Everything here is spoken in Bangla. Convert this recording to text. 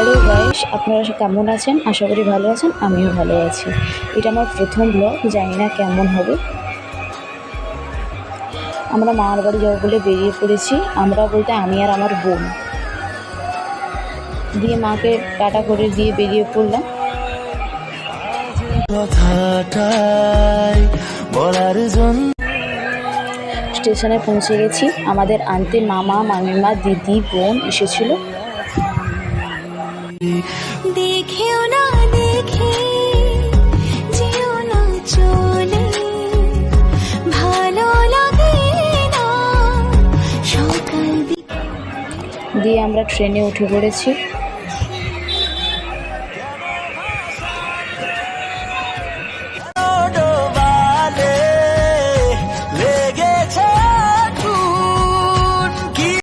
হ্যালো গাইস, আপনারা কেমন আছেন? আশা করি ভালো আছেন। আমিও ভালো আছি। এটা আমার প্রথম ব্লগ, জানি না কেমন হবে। আমরা মামার বাড়ি যাবো বলে বেরিয়ে পড়েছি। আমরা বলতে আমি আর আমার বোন। দিয়ে মাকে টাটা করে দিয়ে বেরিয়ে পড়লাম। স্টেশনে পৌঁছে গেছি। আমাদের আনতে মামা, মামিমা, দিদি, বোন এসেছিল। দেখেও না দেখে যেও না চলে, ভালো লাগে না সকাল দিয়ে আমরা ট্রেনে উঠে পড়েছি।